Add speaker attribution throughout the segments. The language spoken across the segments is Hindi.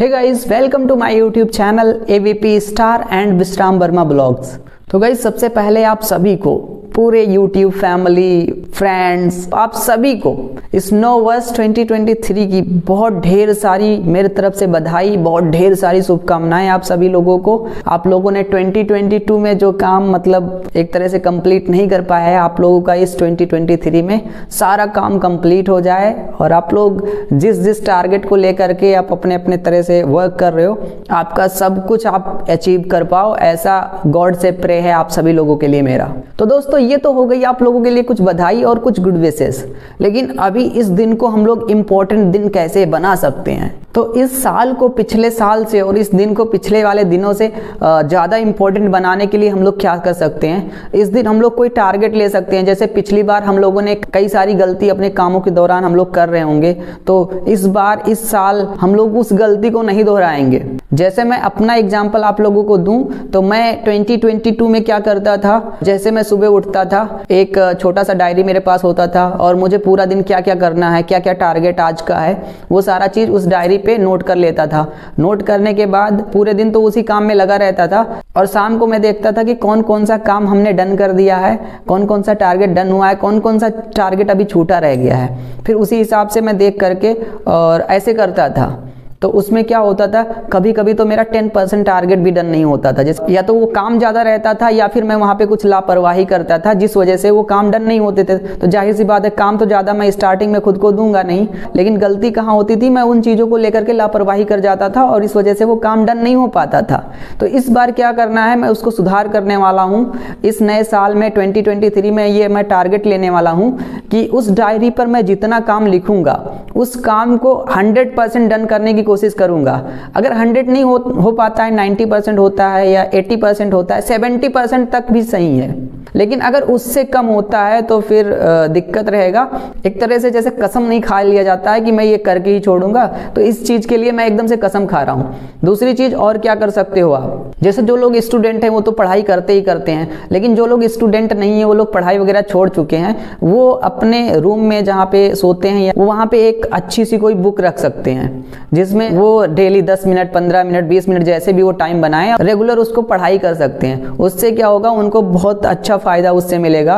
Speaker 1: Hey guys, welcome to my YouTube channel AVP star and Vishram Verma blogs. तो गाइस, सबसे पहले आप सभी को, पूरे यूट्यूब फैमिली, फ्रेंड्स, आप सभी को इस नव वर्ष 2023 की बहुत ढेर सारी मेरे तरफ से बधाई, बहुत ढेर सारी शुभकामनाएं आप सभी लोगों को। आप लोगों ने 2022 में जो काम मतलब एक तरह से कंप्लीट नहीं कर पाया है, आप लोगों का इस 2023 में सारा काम कंप्लीट हो जाए और आप लोग जिस टारगेट को लेकर के आप अपने अपने तरह से वर्क कर रहे हो, आपका सब कुछ आप अचीव कर पाओ, ऐसा गॉड से प्रे है आप सभी लोगों के लिए मेरा। तो दोस्तों, ये तो हो गई आप लोगों के लिए कुछ बधाई और कुछ गुड विशेस, लेकिन अभी इस दिन को हम लोग इम्पोर्टेंट दिन कैसे बना सकते हैं। तो इस साल को पिछले साल से और इस दिन को पिछले वाले दिनों से ज़्यादा इम्पोर्टेंट बनाने के लिए हम लोग क्या कर सकते हैं। इस दिन हम लोग कोई टारगेट ले सकते हैं। जैसे पिछली बार हम लोगों ने कई सारी गलती अपने कामों के दौरान हम लोग कर रहे होंगे, तो इस बार इस साल हम लोग उस गलती को नहीं दोहराएंगे। जैसे मैं अपना एग्जाम्पल आप लोगों को दूं तो मैं 2022 में क्या करता था, जैसे मैं सुबह उठता था, एक छोटा सा डायरी मेरे पास होता था और मुझे पूरा दिन क्या क्या करना है, क्या क्या टारगेट आज का है, वो सारा चीज़ उस डायरी पे नोट कर लेता था। नोट करने के बाद पूरे दिन तो उसी काम में लगा रहता था और शाम को मैं देखता था कि कौन कौन सा काम हमने डन कर दिया है, कौन कौन सा टारगेट डन हुआ है, कौन कौन सा टारगेट अभी छूटा रह गया है। फिर उसी हिसाब से मैं देख करके और ऐसे करता था। तो उसमें क्या होता था, कभी कभी तो मेरा 10% टारगेट भी डन नहीं होता था। जैसे या तो वो काम ज़्यादा रहता था या फिर मैं वहाँ पे कुछ लापरवाही करता था, जिस वजह से वो काम डन नहीं होते थे। तो जाहिर सी बात है, काम तो ज़्यादा मैं स्टार्टिंग में खुद को दूंगा नहीं, लेकिन गलती कहाँ होती थी, मैं उन चीज़ों को लेकर के लापरवाही कर जाता था और इस वजह से वो काम डन नहीं हो पाता था। तो इस बार क्या करना है, मैं उसको सुधार करने वाला हूँ। इस नए साल में 2023 में ये मैं टारगेट लेने वाला हूँ कि उस डायरी पर मैं जितना काम लिखूंगा उस काम को 100% डन करने की कोशिश करूंगा। अगर 100 नहीं हो पाता है, 90% होता है या 80% होता है, 70% तक भी सही है, लेकिन अगर उससे कम होता है तो फिर दिक्कत रहेगा। एक तरह से जैसे कसम नहीं खा लिया जाता है कि मैं ये करके ही छोड़ूंगा, तो इस चीज़ के लिए मैं एकदम से कसम खा रहा हूँ। दूसरी चीज़ और क्या कर सकते हो आप, जैसे जो लोग स्टूडेंट हैं वो तो पढ़ाई करते ही करते हैं, लेकिन जो लोग स्टूडेंट नहीं है, वो लोग पढ़ाई वगैरह छोड़ चुके हैं, वो अपने रूम में जहाँ पे सोते हैं वो वहाँ पे एक अच्छी सी कोई बुक रख सकते हैं, जिसमें वो डेली 10 मिनट, 15 मिनट, 20 मिनट जैसे भी वो टाइम बनाए, रेगुलर उसको पढ़ाई कर सकते हैं। उससे क्या होगा, उनको बहुत अच्छा फायदा उससे मिलेगा।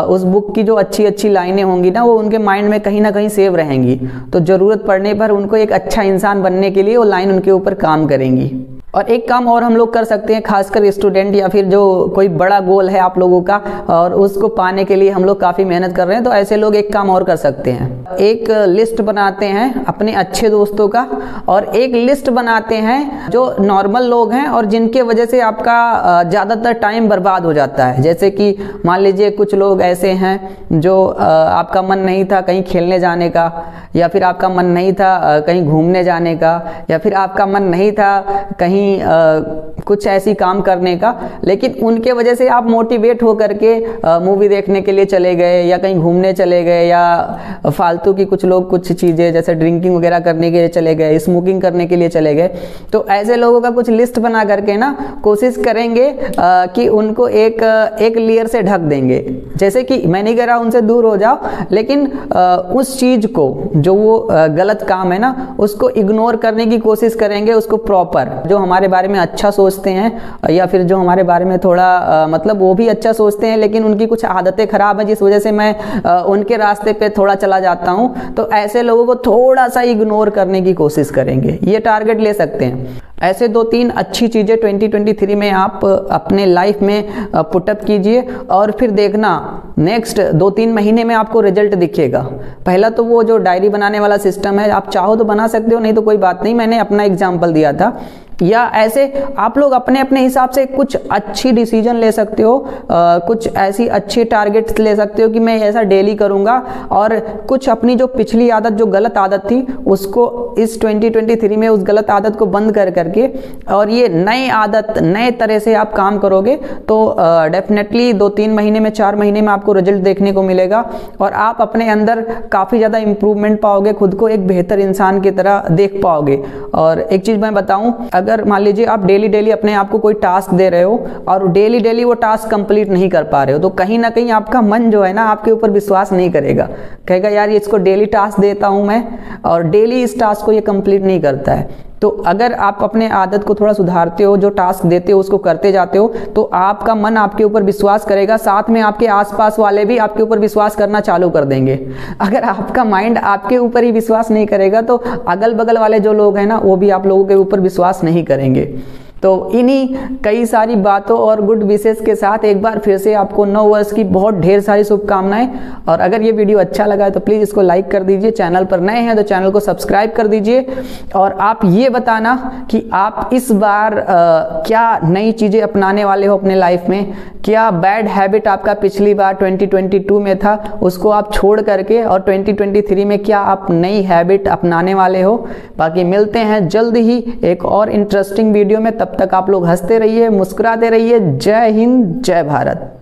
Speaker 1: उस बुक की जो अच्छी अच्छी लाइनें होंगी ना, वो उनके माइंड में कहीं ना कहीं सेव रहेंगी, तो जरूरत पड़ने पर उनको एक अच्छा इंसान बनने के लिए वो लाइन उनके ऊपर काम करेंगी। और एक काम और हम लोग कर सकते हैं, खासकर स्टूडेंट या फिर जो कोई बड़ा गोल है आप लोगों का और उसको पाने के लिए हम लोग काफ़ी मेहनत कर रहे हैं, तो ऐसे लोग एक काम और कर सकते हैं। एक लिस्ट बनाते हैं अपने अच्छे दोस्तों का और एक लिस्ट बनाते हैं जो नॉर्मल लोग हैं और जिनके वजह से आपका ज़्यादातर टाइम बर्बाद हो जाता है। जैसे कि मान लीजिए कुछ लोग ऐसे हैं जो आपका मन नहीं था कहीं खेलने जाने का, या फिर आपका मन नहीं था कहीं घूमने जाने का, या फिर आपका मन नहीं था कहीं कुछ ऐसी काम करने का, लेकिन उनके वजह से आप मोटिवेट होकर के मूवी देखने के लिए चले गए या कहीं घूमने चले गए, या फालतू की कुछ लोग कुछ चीज़ें जैसे ड्रिंकिंग वगैरह करने के लिए चले गए, स्मोकिंग करने के लिए चले गए। तो ऐसे लोगों का कुछ लिस्ट बना करके ना कोशिश करेंगे कि उनको एक लेयर से ढक देंगे। जैसे कि मैं नहीं कह रहा उनसे दूर हो जाओ, लेकिन उस चीज़ को जो वो गलत काम है ना, उसको इग्नोर करने की कोशिश करेंगे। उसको प्रॉपर, जो हमारे बारे में अच्छा सोचते हैं या फिर जो हमारे बारे में थोड़ा मतलब वो भी अच्छा सोचते हैं लेकिन उनकी कुछ आदतें खराब हैं, जिस वजह से मैं उनके रास्ते पे थोड़ा चला जाता हूं, तो ऐसे लोगों को थोड़ा सा इग्नोर करने की कोशिश करेंगे। ये टारगेट ले सकते हैं। ऐसे 2-3 अच्छी चीज़ें 2023 में आप अपने लाइफ में पुटअप कीजिए और फिर देखना नेक्स्ट 2-3 महीने में आपको रिजल्ट दिखेगा। पहला तो वो जो डायरी बनाने वाला सिस्टम है, आप चाहो तो बना सकते हो, नहीं तो कोई बात नहीं, मैंने अपना एग्जाम्पल दिया था। या ऐसे आप लोग अपने अपने हिसाब से कुछ अच्छी डिसीजन ले सकते हो, कुछ ऐसी अच्छी टारगेट्स ले सकते हो कि मैं ऐसा डेली करूंगा, और कुछ अपनी जो पिछली आदत, जो गलत आदत थी, उसको इस 2023 में उस गलत आदत को बंद कर करके और ये नई आदत, नए तरह से आप काम करोगे तो डेफिनेटली 2-3 महीने में, 4 महीने में आपको रिजल्ट देखने को मिलेगा और आप अपने अंदर काफ़ी ज़्यादा इंप्रूवमेंट पाओगे, खुद को एक बेहतर इंसान की तरह देख पाओगे। और एक चीज़ मैं बताऊं, अगर मान लीजिए आप डेली डेली अपने आप को कोई टास्क दे रहे हो और डेली डेली वो टास्क कंप्लीट नहीं कर पा रहे हो, तो कहीं ना कहीं आपका मन जो है ना आपके ऊपर विश्वास नहीं करेगा, कहेगा यार ये इसको डेली टास्क देता हूं मैं और डेली इस टास्क को ये कंप्लीट नहीं करता है। तो अगर आप अपने आदत को थोड़ा सुधारते हो, जो टास्क देते हो उसको करते जाते हो, तो आपका मन आपके ऊपर विश्वास करेगा, साथ में आपके आसपास वाले भी आपके ऊपर विश्वास करना चालू कर देंगे। अगर आपका माइंड आपके ऊपर ही विश्वास नहीं करेगा तो अगल बगल वाले जो लोग हैं ना, वो भी आप लोगों के ऊपर विश्वास नहीं करेंगे। तो इन्हीं कई सारी बातों और गुड विशेष के साथ एक बार फिर से आपको नव वर्ष की बहुत ढेर सारी शुभकामनाएं। और अगर ये वीडियो अच्छा लगा है तो प्लीज़ इसको लाइक कर दीजिए, चैनल पर नए हैं तो चैनल को सब्सक्राइब कर दीजिए। और आप ये बताना कि आप इस बार क्या नई चीज़ें अपनाने वाले हो अपने लाइफ में, क्या बैड हैबिट आपका पिछली बार 2022 में था उसको आप छोड़ करके और 2023 में क्या आप नई हैबिट अपनाने वाले हो। बाकी मिलते हैं जल्द ही एक और इंटरेस्टिंग वीडियो में, तब तक आप लोग हंसते रहिए, मुस्कुराते रहिए। जय हिंद, जय भारत।